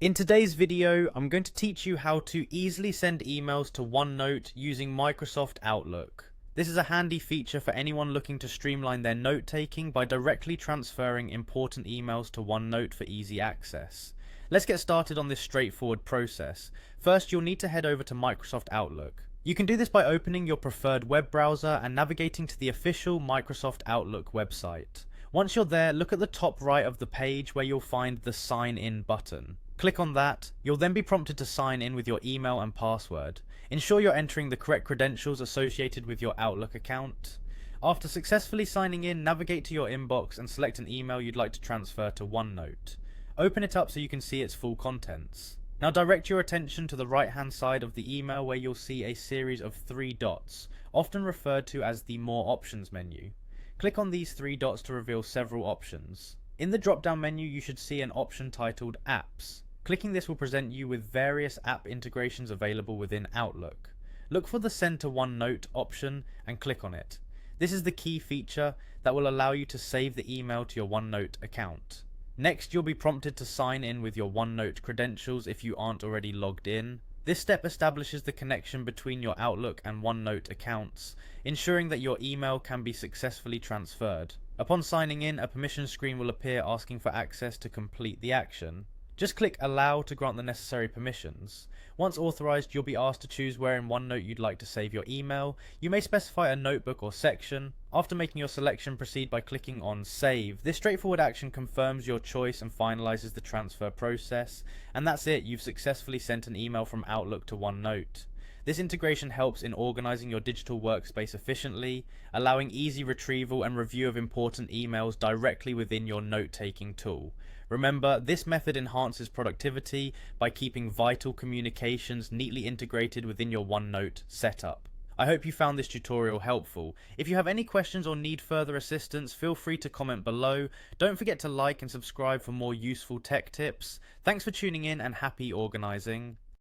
In today's video, I'm going to teach you how to easily send emails to OneNote using Microsoft Outlook. This is a handy feature for anyone looking to streamline their note-taking by directly transferring important emails to OneNote for easy access. Let's get started on this straightforward process. First, you'll need to head over to Microsoft Outlook. You can do this by opening your preferred web browser and navigating to the official Microsoft Outlook website. Once you're there, look at the top right of the page where you'll find the Sign In button. Click on that. You'll then be prompted to sign in with your email and password. Ensure you're entering the correct credentials associated with your Outlook account. After successfully signing in, navigate to your inbox and select an email you'd like to transfer to OneNote. Open it up so you can see its full contents. Now direct your attention to the right hand side of the email where you'll see a series of 3 dots, often referred to as the More Options menu. Click on these 3 dots to reveal several options. In the drop down menu you should see an option titled Apps. Clicking this will present you with various app integrations available within Outlook. Look for the Send to OneNote option and click on it. This is the key feature that will allow you to save the email to your OneNote account. Next, you'll be prompted to sign in with your OneNote credentials if you aren't already logged in. This step establishes the connection between your Outlook and OneNote accounts, ensuring that your email can be successfully transferred. Upon signing in, a permission screen will appear asking for access to complete the action. Just click Allow to grant the necessary permissions. Once authorized, you'll be asked to choose where in OneNote you'd like to save your email. You may specify a notebook or section. After making your selection, proceed by clicking on Save. This straightforward action confirms your choice and finalizes the transfer process. And that's it, you've successfully sent an email from Outlook to OneNote. This integration helps in organizing your digital workspace efficiently, allowing easy retrieval and review of important emails directly within your note-taking tool. Remember, this method enhances productivity by keeping vital communications neatly integrated within your OneNote setup. I hope you found this tutorial helpful. If you have any questions or need further assistance, feel free to comment below. Don't forget to like and subscribe for more useful tech tips. Thanks for tuning in and happy organizing.